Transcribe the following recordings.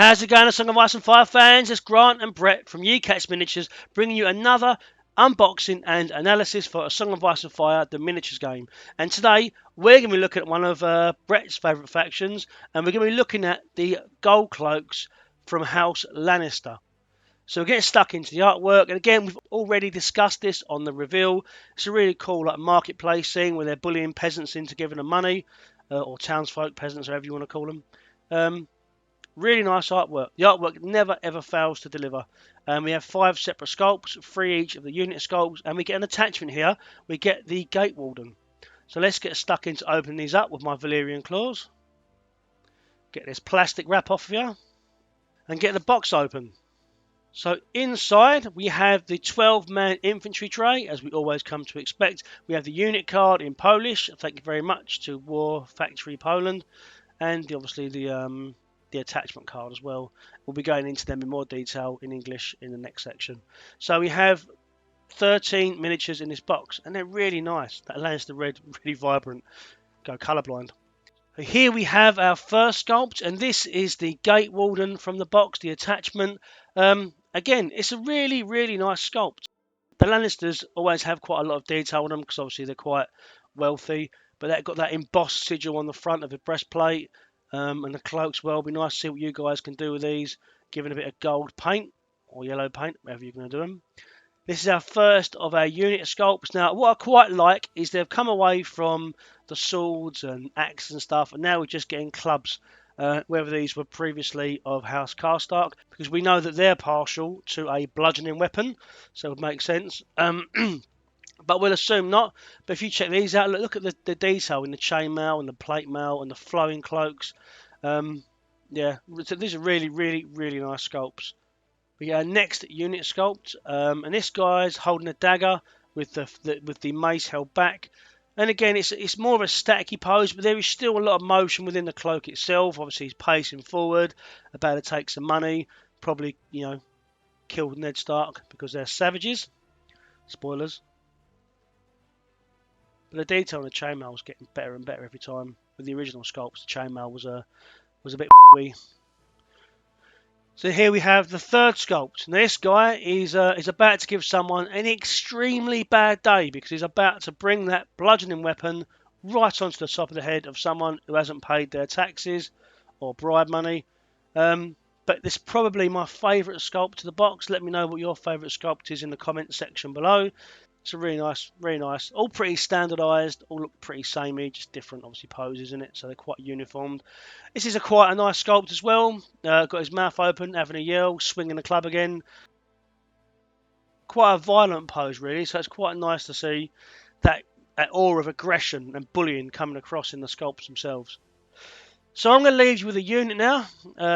How's it going, Song of Ice and Fire fans? It's Grant and Brett from Yecats Miniatures, bringing you another unboxing and analysis for A Song of Ice and Fire, the miniatures game. And today, we're going to be looking at one of Brett's favourite factions, and we're going to be looking at the gold cloaks from House Lannister. So we're getting stuck into the artwork, and again, we've already discussed this on the reveal. It's a really cool marketplace scene where they're bullying peasants into giving them money, or townsfolk, peasants, however you want to call them. Really nice artwork. The artwork never ever fails to deliver. We have 5 separate sculpts, 3 each of the unit sculpts, and we get an attachment here. We get the Gate Warden. So let's get stuck into opening these up with my Valyrian claws. Get this plastic wrap off here, and get the box open. So inside we have the 12-man infantry tray, as we always come to expect. We have the unit card in Polish. Thank you very much to War Factory Poland, and obviously the attachment card as well. We'll be going into them in more detail in English in the next section. So we have 13 miniatures in this box, and they're really nice. That Lannister red, really vibrant. Go colourblind. Here we have our first sculpt, and this is the Gate Warden from the box, the attachment. Again, it's a really, really nice sculpt. The Lannisters always have quite a lot of detail on them because obviously they're quite wealthy, but they've got that embossed sigil on the front of the breastplate. And the cloaks, well, it'll be nice to see what you guys can do with these, giving a bit of gold paint or yellow paint, whatever you're going to do them. This is our first of our unit sculpts. Now, what I quite like is they've come away from the swords and axes and stuff, and now we're just getting clubs, whether these were previously of House Karstark, because we know that they're partial to a bludgeoning weapon, so it would make sense. But we'll assume not. But if you check these out, look at the detail in the chainmail and the plate mail and the flowing cloaks. Yeah, so these are really, really, really nice sculpts. We get our next unit sculpt, and this guy's holding a dagger with the mace held back. And again, it's more of a staticky pose, but there is still a lot of motion within the cloak itself. Obviously, he's pacing forward, about to take some money, probably killed Ned Stark because they're savages. Spoilers. But the detail on the chainmail was getting better and better every time. With the original sculpts, the chainmail was a bit wee. So here we have the third sculpt. Now this guy is about to give someone an extremely bad day because he's about to bring that bludgeoning weapon right onto the top of the head of someone who hasn't paid their taxes or bribe money. But this is probably my favourite sculpt to the box. Let me know what your favourite sculpt is in the comment section below. It's a really nice, all pretty standardised, all look pretty samey, just different obviously poses in it, so they're quite uniformed. This is quite a nice sculpt as well. Got his mouth open, having a yell, swinging the club again. Quite a violent pose really, so it's quite nice to see that aura of aggression and bullying coming across in the sculpts themselves. So I'm going to leave you with a unit now,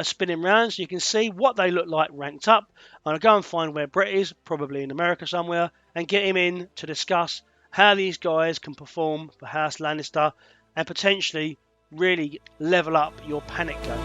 spinning round so you can see what they look like ranked up. I'm going to go and find where Brett is, probably in America somewhere, and get him in to discuss how these guys can perform for House Lannister and potentially really level up your panic game.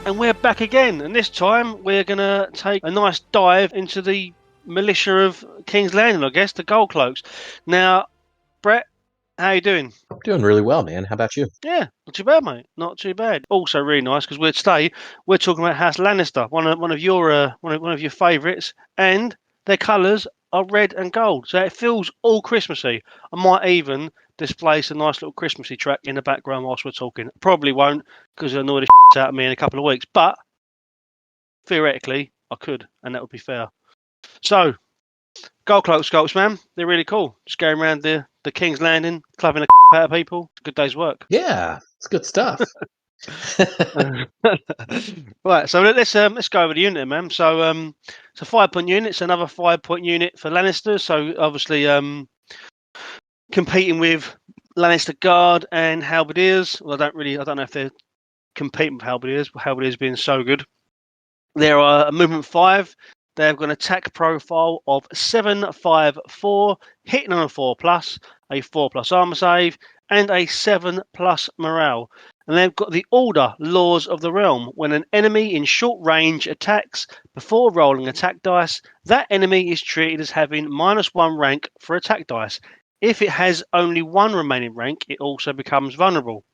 And we're back again, and this time we're going to take a nice dive into the militia of King's Landing, I guess, the Gold Cloaks. Now, Brett, how you doing? I'm doing really well, man. How about you? Yeah, not too bad, mate. Not too bad. Also really nice because we're talking about House Lannister, one of your favourites, and their colours are red and gold, so it feels all Christmassy. I might even display some nice little Christmassy track in the background whilst we're talking. Probably won't because it'll annoy the shit out of me in a couple of weeks, but theoretically I could, and that would be fair. So, gold cloak sculpts, man, they're really cool. Just going around the King's Landing, clubbing the out of people. Good day's work. Yeah, it's good stuff. Right, so let's go over the unit, man. So it's a 5-point unit. It's another 5-point unit for Lannister. So obviously competing with Lannister Guard and Halberdiers. Well, I don't know if they're competing with Halberdiers, but Halberdiers being so good. There are a movement 5. They've got an attack profile of 7-5-4, hitting on a 4+, a 4+ armor save, and a 7+ morale. And they've got the order Laws of the Realm. When an enemy in short range attacks before rolling attack dice, that enemy is treated as having -1 rank for attack dice. If it has only 1 remaining rank, it also becomes vulnerable.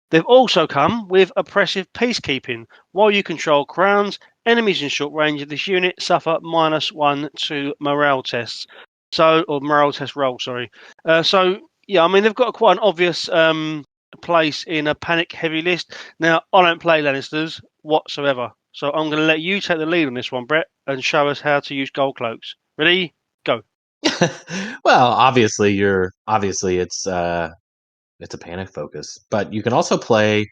They've also come with oppressive peacekeeping. While you control crowns, enemies in short range of this unit suffer -1 to morale tests. Or morale test roll, sorry. Yeah, I mean, they've got quite an obvious place in a panic heavy list. Now, I don't play Lannisters whatsoever. So I'm going to let you take the lead on this one, Brett, and show us how to use gold cloaks. Ready? Go. Well, obviously it's a panic focus, but you can also play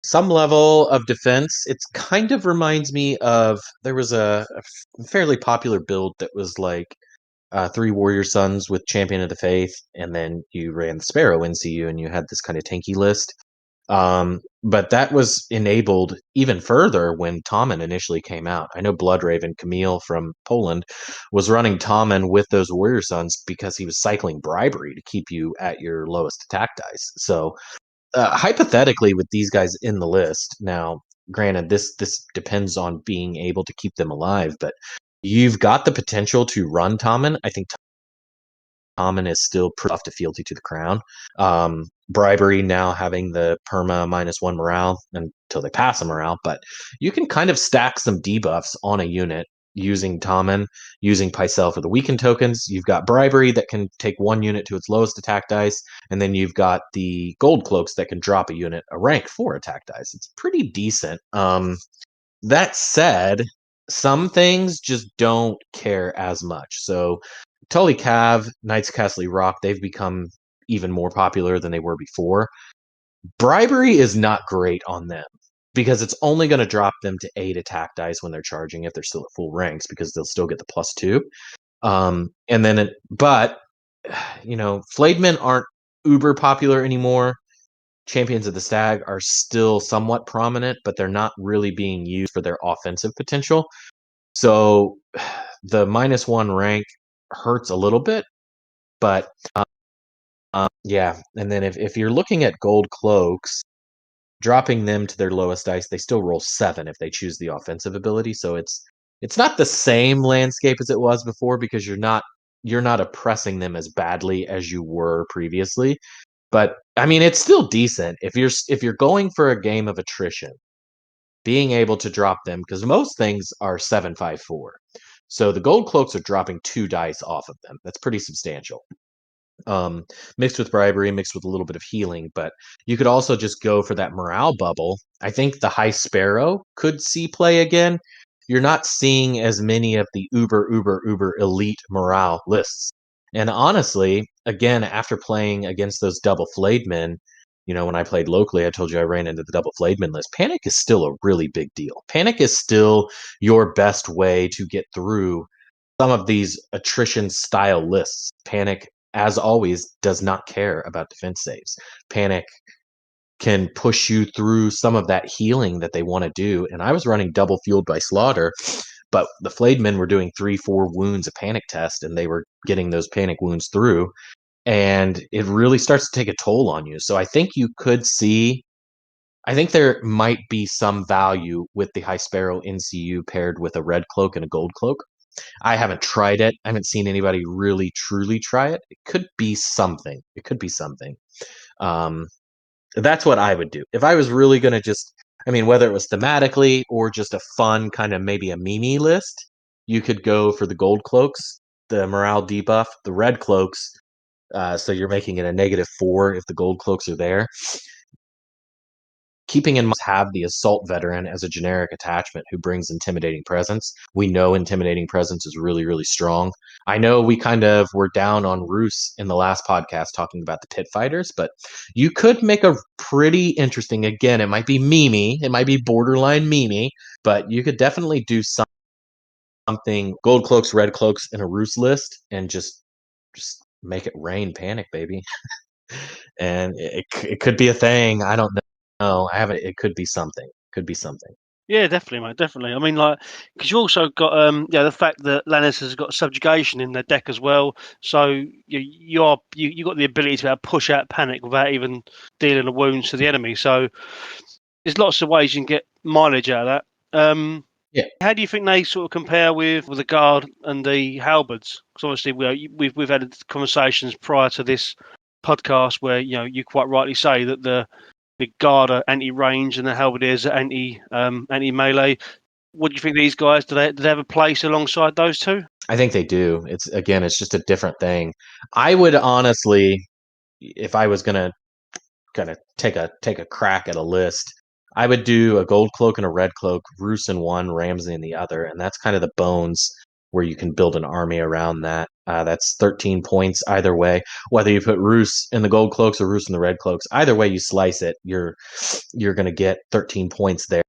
some level of defense. It's kind of reminds me of there was a fairly popular build that was like 3 Warrior Sons with Champion of the Faith, and then you ran the Sparrow NCU, and you had this kind of tanky list. But that was enabled even further when Tommen initially came out. I know Bloodraven Camille from Poland was running Tommen with those Warrior Sons because he was cycling bribery to keep you at your lowest attack dice. So hypothetically, with these guys in the list now, granted this depends on being able to keep them alive, but you've got the potential to run Tommen. I think Tommen is still pretty off to fealty to the crown. Bribery now having the perma -1 morale until they pass a morale, but you can kind of stack some debuffs on a unit using Tommen, using Pycelle for the weaken tokens. You've got bribery that can take 1 unit to its lowest attack dice, and then you've got the gold cloaks that can drop a unit a rank 4 attack dice. It's pretty decent. That said, some things just don't care as much. So Tully Cav, Knights of Castle Rock, they've become even more popular than they were before. Bribery is not great on them because it's only going to drop them to 8 attack dice when they're charging if they're still at full ranks, because they'll still get the +2. But Flayedmen aren't uber popular anymore. Champions of the Stag are still somewhat prominent, but they're not really being used for their offensive potential. So the -1 rank hurts a little bit, but yeah. And then if you're looking at gold cloaks, dropping them to their lowest dice, they still roll 7 if they choose the offensive ability. So it's not the same landscape as it was before, because you're not oppressing them as badly as you were previously. But I mean, it's still decent if you're going for a game of attrition, being able to drop them, because most things are 7-5-4. So the gold cloaks are dropping 2 dice off of them. That's pretty substantial. Mixed with bribery, mixed with a little bit of healing, but you could also just go for that morale bubble. I think the High Sparrow could see play again. You're not seeing as many of the uber elite morale lists. And honestly, again, after playing against those double flayed men, when I played locally, I told you I ran into the double flayed men list. Panic is still a really big deal. Panic is still your best way to get through some of these attrition style lists. Panic, as always, does not care about defense saves. Panic can push you through some of that healing that they want to do. And I was running double fueled by slaughter, but the flayed men were doing 3-4 wounds a panic test, and they were getting those panic wounds through. And it really starts to take a toll on you. So I think there might be some value with the High Sparrow NCU paired with a red cloak and a gold cloak. I haven't tried it. I haven't seen anybody really truly try it. It could be something. That's what I would do. If I was really going to whether it was thematically or just a fun kind of maybe a meme list, you could go for the gold cloaks, the morale debuff, the red cloaks. So you're making it a -4 if the gold cloaks are there. keeping in mind have the assault veteran as a generic attachment who brings intimidating presence. We know intimidating presence is really, really strong. I know we kind of were down on Roose in the last podcast talking about the pit fighters, but you could make a pretty interesting, again, it might be memey, it might be borderline memey, but you could definitely do something gold cloaks, red cloaks in a Roose list and just make it rain panic, baby. And it could be a thing. I don't know. I haven't. It could be something. Could be something. Yeah, definitely, mate. Definitely. I mean, like, because you also got, the fact that Lannister's got subjugation in their deck as well. So you got the ability to push out panic without even dealing the wounds to the enemy. So there's lots of ways you can get mileage out of that. Yeah. How do you think they sort of compare with the guard and the halberds? Because obviously we've had conversations prior to this podcast where you quite rightly say that the guard are anti-range and the halberdiers are anti-melee. What do you think of these guys? Do they have a place alongside those two? I think they do. It's just a different thing. I would honestly, if I was gonna kind of take a crack at a list, I would do a gold cloak and a red cloak, Roose in one, Ramsay in the other, and that's kind of the bones where you can build an army around that. That's 13 points either way. Whether you put Roose in the gold cloaks or Roose in the red cloaks, either way you slice it, you're going to get 13 points there.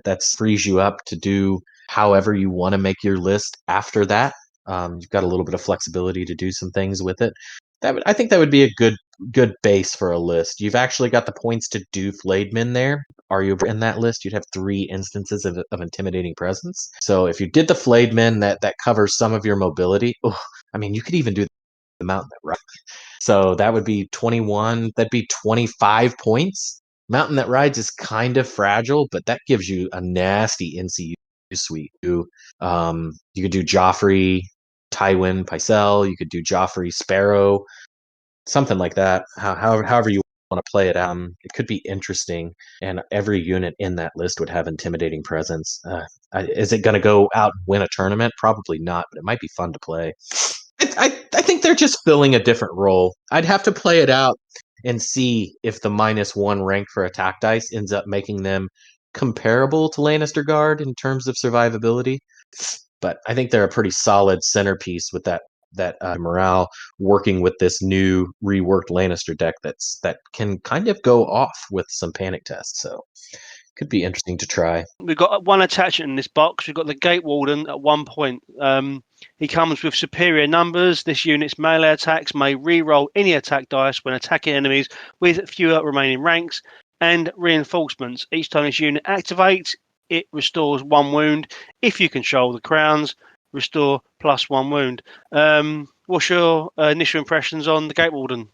That frees you up to do however you want to make your list after that. You've got a little bit of flexibility to do some things with it. I think that would be a good base for a list. You've actually got the points to do Flademen there. Are you in that list? You'd have 3 instances of intimidating presence. So if you did the Flademen, that covers some of your mobility. Oh, I mean, you could even do the Mountain that Rides. So that would be 21. That'd be 25 points. Mountain that Rides is kind of fragile, but that gives you a nasty NCU suite. You could do Joffrey, Tywin, Pycelle. You could do Joffrey, Sparrow, something like that. However you want to play it out. It could be interesting, and every unit in that list would have intimidating presence. Is it going to go out and win a tournament? Probably not, but it might be fun to play. I think they're just filling a different role. I'd have to play it out and see if the -1 rank for attack dice ends up making them comparable to Lannister Guard in terms of survivability. But I think they're a pretty solid centerpiece with that morale, working with this new reworked Lannister deck that can kind of go off with some panic tests. So could be interesting to try. We've got one attachment in this box. We've got the Gate Warden at 1 point. He comes with superior numbers. This unit's melee attacks may re-roll any attack dice when attacking enemies with fewer remaining ranks, and reinforcements. Each time this unit activates, it restores 1 wound. If you control the crowns, restore +1 wound. What's your initial impressions on the Gate Warden?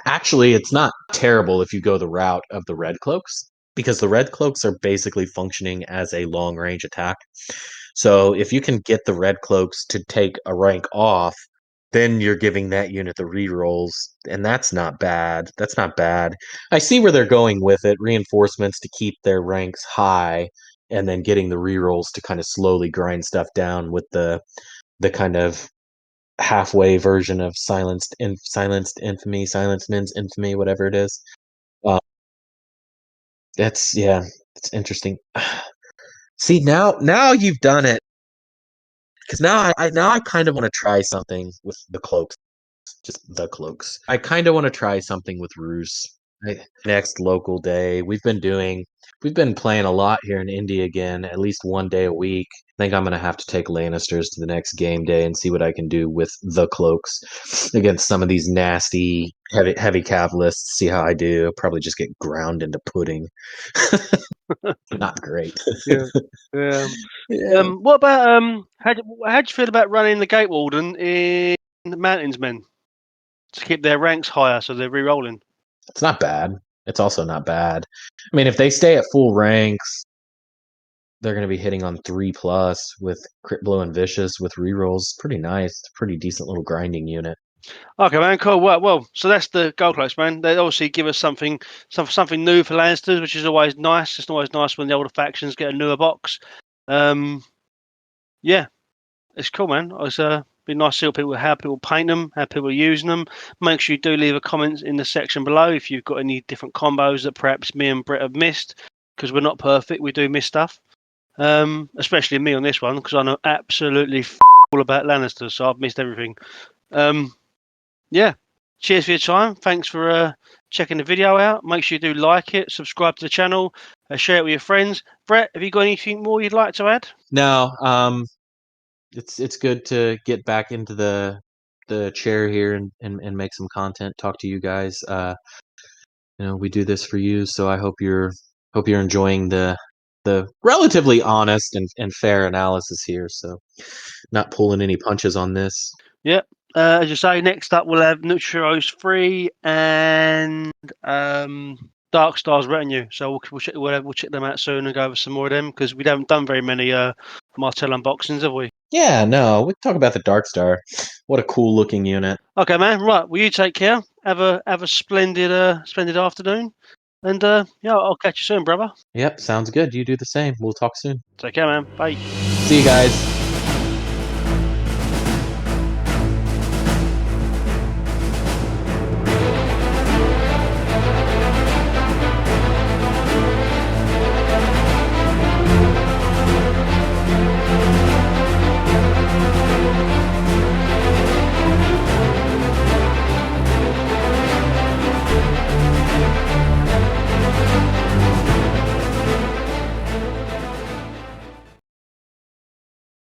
Actually, it's not terrible if you go the route of the red cloaks, because the red cloaks are basically functioning as a long range attack. So if you can get the red cloaks to take a rank off, then you're giving that unit the rerolls, and that's not bad. That's not bad. I see where they're going with it. Reinforcements to keep their ranks high, and then getting the rerolls to kind of slowly grind stuff down with the kind of halfway version of silenced infamy, silenced men's infamy, whatever it is. It's interesting. See, now you've done it, because now I kind of want to try something with the cloaks, just the cloaks. I kind of want to try something with Roose. Next local day, we've been playing a lot here in India again, at least 1 day a week. I think I'm gonna have to take Lannisters to the next game day and see what I can do with the cloaks against some of these nasty heavy cav lists. See how I do. Probably just get ground into pudding. Not great. Yeah. Yeah. Yeah. What about how do you feel about running the Gate Warden in the Mountains Men to keep their ranks higher so they're re-rolling? It's not bad. It's also not bad. I mean, if they stay at full ranks, they're going to be hitting on 3+ with crit blow and vicious with rerolls. Pretty nice. Pretty decent little grinding unit. Okay, man, cool. Well, so that's the Gold Cloaks, man. They obviously give us something new for Lannisters, which is always nice. It's always nice when the older factions get a newer box. Yeah, it's cool, man. Be nice to see how people paint them, how people are using them. Make sure you do leave a comment in the section below if you've got any different combos that perhaps me and Brett have missed, because we're not perfect. We do miss stuff. Especially me on this one, because I know absolutely all about Lannister, so I've missed everything. Yeah. Cheers for your time. Thanks for checking the video out. Make sure you do like it, subscribe to the channel, share it with your friends. Brett, have you got anything more you'd like to add? No, it's good to get back into the chair here and make some content, talk to you guys. We do this for you, so I hope you're enjoying the relatively honest and fair analysis here. So not pulling any punches on this. Yep. As you say, next up we'll have Nutrios 3 and Dark Stars Retinue. So we'll check them out soon and go over some more of them, because we haven't done very many Martell unboxings, have we? Yeah, no, we talk about the Dark Star. What a cool looking unit. Okay, man. Right. Well, you take care. Have a splendid afternoon. And yeah, I'll catch you soon, brother. Yep, sounds good. You do the same. We'll talk soon. Take care, man. Bye. See you guys.